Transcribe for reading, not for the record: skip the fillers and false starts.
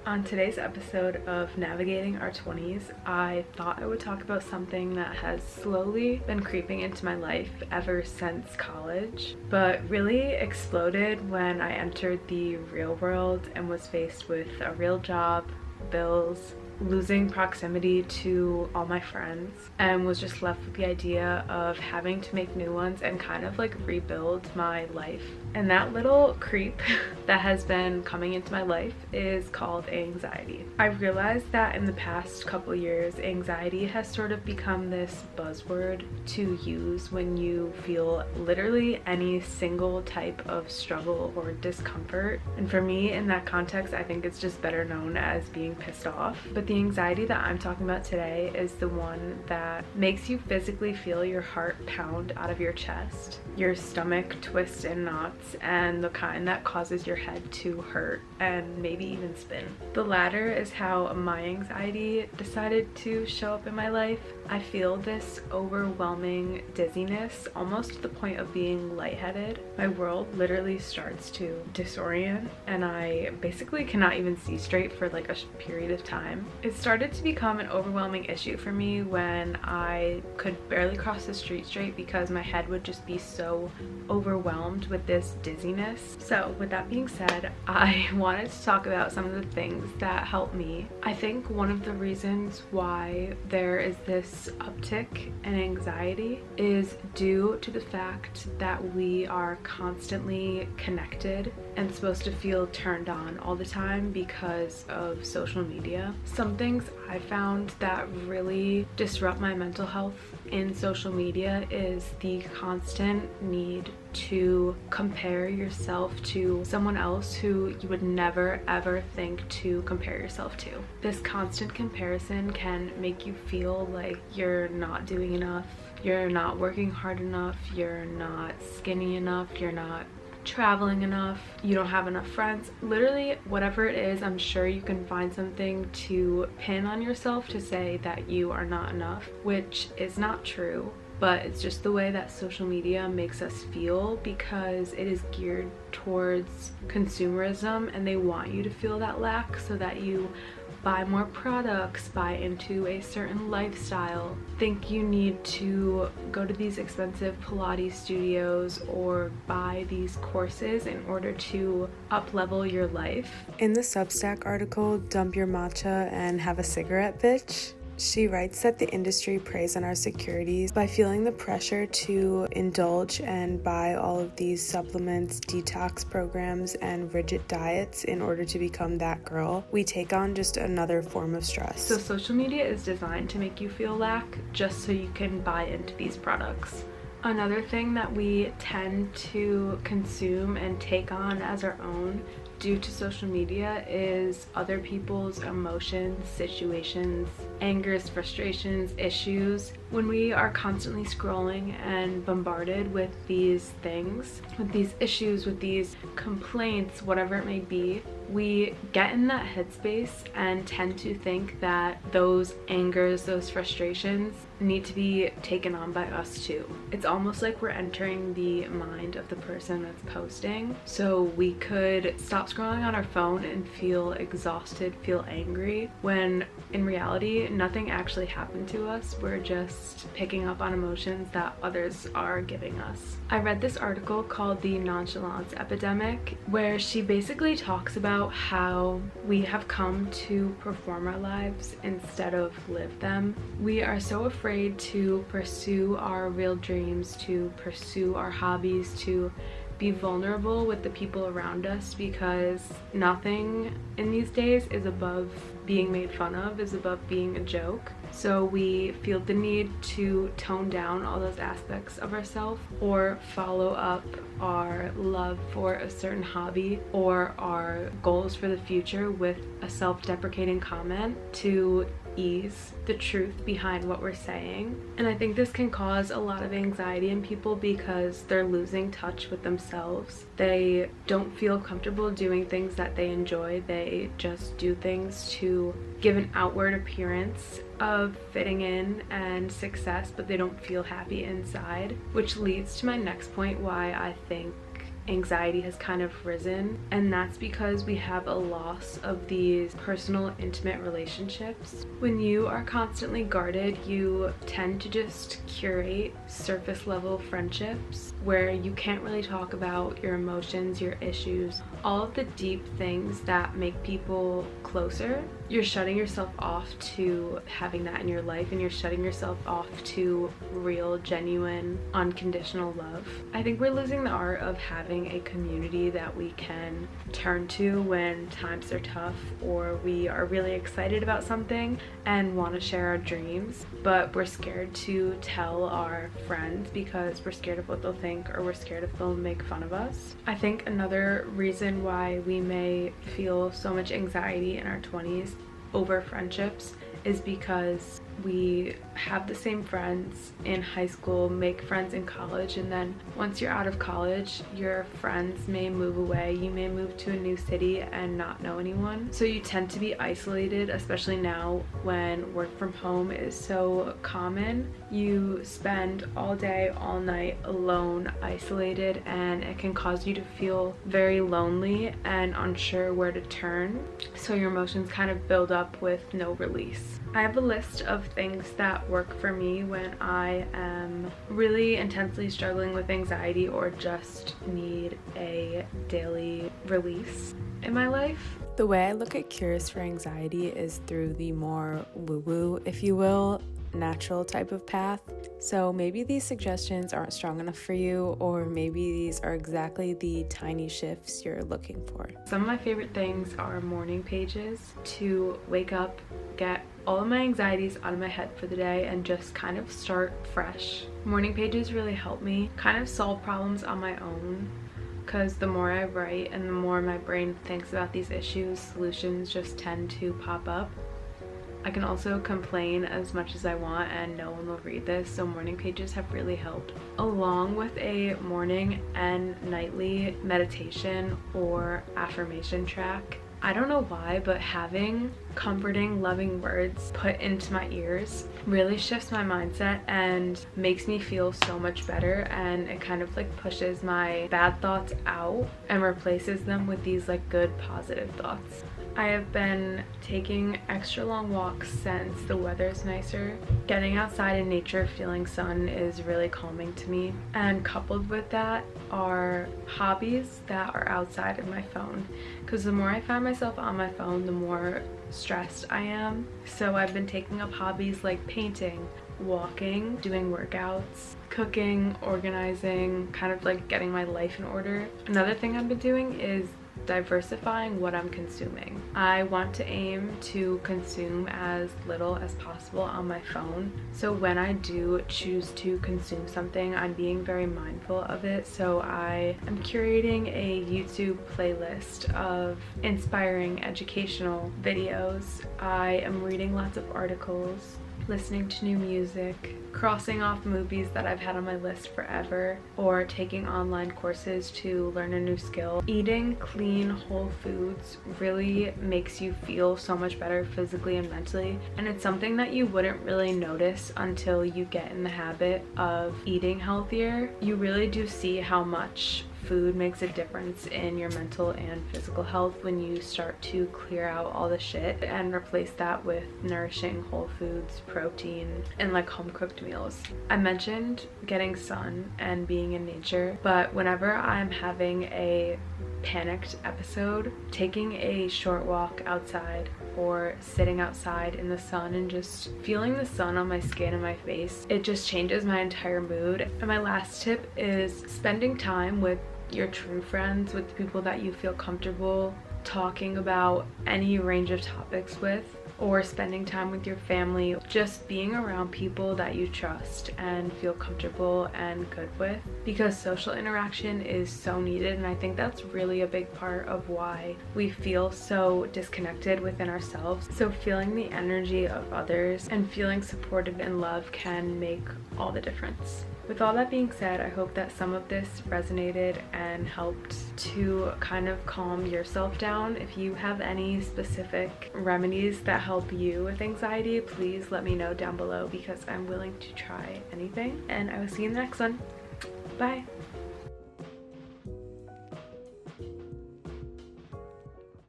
On today's episode of Navigating Our 20s, I thought I would talk about something that has slowly been creeping into my life ever since college, but really exploded when I entered the real world and was faced with a real job, bills, losing proximity to all my friends, and was just left with the idea of having to make new ones and kind of like rebuild my life. And that little creep that has been coming into my life is called anxiety. I realized that in the past couple years, anxiety has sort of become this buzzword to use when you feel literally any single type of struggle or discomfort. And for me, in that context, I think it's just better known as being pissed off. But the anxiety that I'm talking about today is the one that makes you physically feel your heart pound out of your chest, your stomach twist in knots, and the kind that causes your head to hurt and maybe even spin. The latter is how my anxiety decided to show up in my life. I feel this overwhelming dizziness, almost to the point of being lightheaded. My world literally starts to disorient, and I basically cannot even see straight for like a period of time. It started to become an overwhelming issue for me when I could barely cross the street straight because my head would just be so overwhelmed with this dizziness. So with that being said, I wanted to talk about some of the things that help me. I think one of the reasons why there is this uptick in anxiety is due to the fact that we are constantly connected and supposed to feel turned on all the time because of social media. Some things I found that really disrupt my mental health in social media is the constant need to compare yourself to someone else who you would never ever think to compare yourself to. This constant comparison can make you feel like you're not doing enough, you're not working hard enough, you're not skinny enough, you're not traveling enough, you don't have enough friends. Literally whatever it is, I'm sure you can find something to pin on yourself to say that you are not enough, which is not true, but it's just the way that social media makes us feel because it is geared towards consumerism, and they want you to feel that lack so that you buy more products, buy into a certain lifestyle, think you need to go to these expensive Pilates studios or buy these courses in order to up-level your life. In the Substack article, Dump Your Matcha and Have a Cigarette, Bitch, she writes that the industry preys on our securities by feeling the pressure to indulge and buy all of these supplements, detox programs, and rigid diets in order to become that girl. We take on just another form of stress. So social media is designed to make you feel lack just so you can buy into these products. Another thing that we tend to consume and take on as our own due to social media is other people's emotions, situations, angers, frustrations, issues. When we are constantly scrolling and bombarded with these things, with these issues, with these complaints, whatever it may be, we get in that headspace and tend to think that those angers, those frustrations need to be taken on by us too. It's almost like we're entering the mind of the person that's posting. So we could stop scrolling on our phone and feel exhausted, feel angry, when in reality, nothing actually happened to us. We're just picking up on emotions that others are giving us. I read this article called The Nonchalance Epidemic, where she basically talks about how we have come to perform our lives instead of live them. We are so afraid to pursue our real dreams, to pursue our hobbies, to be vulnerable with the people around us, because nothing in these days is above being made fun of, is above being a joke. So we feel the need to tone down all those aspects of ourselves, or follow up our love for a certain hobby or our goals for the future with a self-deprecating comment to ease the truth behind what we're saying. And I think this can cause a lot of anxiety in people because they're losing touch with themselves. They don't feel comfortable doing things that they enjoy. They just do things to give an outward appearance of fitting in and success, but they don't feel happy inside, which leads to my next point, why I think anxiety has kind of risen, and that's because we have a loss of these personal, intimate relationships. When you are constantly guarded, you tend to just curate surface level friendships where you can't really talk about your emotions, your issues, all of the deep things that make people closer. You're shutting yourself off to having that in your life, and you're shutting yourself off to real, genuine, unconditional love. I think we're losing the art of having a community that we can turn to when times are tough, or we are really excited about something and want to share our dreams, but we're scared to tell our friends because we're scared of what they'll think, or we're scared if they'll make fun of us. I think another reason why we may feel so much anxiety in our 20s over friendships is because we have the same friends in high school, make friends in college, and then once you're out of college, your friends may move away. You may move to a new city and not know anyone. So you tend to be isolated, especially now when work from home is so common. You spend all day, all night alone, isolated, and it can cause you to feel very lonely and unsure where to turn. So your emotions kind of build up with no release. I have a list of things that work for me when I am really intensely struggling with anxiety or just need a daily release in my life. The way I look at cures for anxiety is through the more woo-woo, if you will, natural type of path. So maybe these suggestions aren't strong enough for you, or maybe these are exactly the tiny shifts you're looking for. Some of my favorite things are morning pages to wake up, get all of my anxieties out of my head for the day, and just kind of start fresh. Morning pages really help me kind of solve problems on my own, because the more I write and the more my brain thinks about these issues, solutions just tend to pop up. I can also complain as much as I want and no one will read this, so morning pages have really helped. Along with a morning and nightly meditation or affirmation track. I don't know why, but having comforting, loving words put into my ears really shifts my mindset and makes me feel so much better, and it kind of like pushes my bad thoughts out and replaces them with these like good positive thoughts. I have been taking extra long walks since the weather's nicer. Getting outside in nature, feeling sun is really calming to me. And coupled with that are hobbies that are outside of my phone. Because the more I find myself on my phone, the more stressed I am. So I've been taking up hobbies like painting, walking, doing workouts, cooking, organizing, kind of like getting my life in order. Another thing I've been doing is diversifying what I'm consuming. I want to aim to consume as little as possible on my phone. So when I do choose to consume something, I'm being very mindful of it. So I am curating a YouTube playlist of inspiring educational videos. I am reading lots of articles, listening to new music, crossing off movies that I've had on my list forever, or taking online courses to learn a new skill. Eating clean, whole foods really makes you feel so much better physically and mentally, and it's something that you wouldn't really notice until you get in the habit of eating healthier. You really do see how much food makes a difference in your mental and physical health when you start to clear out all the shit and replace that with nourishing whole foods, protein, and like home cooked meals. I mentioned getting sun and being in nature, but whenever I'm having a panicked episode, taking a short walk outside or sitting outside in the sun and just feeling the sun on my skin and my face, it just changes my entire mood. And my last tip is spending time with your true friends, with the people that you feel comfortable talking about any range of topics with, or spending time with your family. Just being around people that you trust and feel comfortable and good with, because social interaction is so needed, and I think that's really a big part of why we feel so disconnected within ourselves. So feeling the energy of others and feeling supported and loved can make all the difference. With all that being said, I hope that some of this resonated and helped to kind of calm yourself down. If you have any specific remedies that help you with anxiety, please let me know down below, because I'm willing to try anything. And I will see you in the next one. Bye!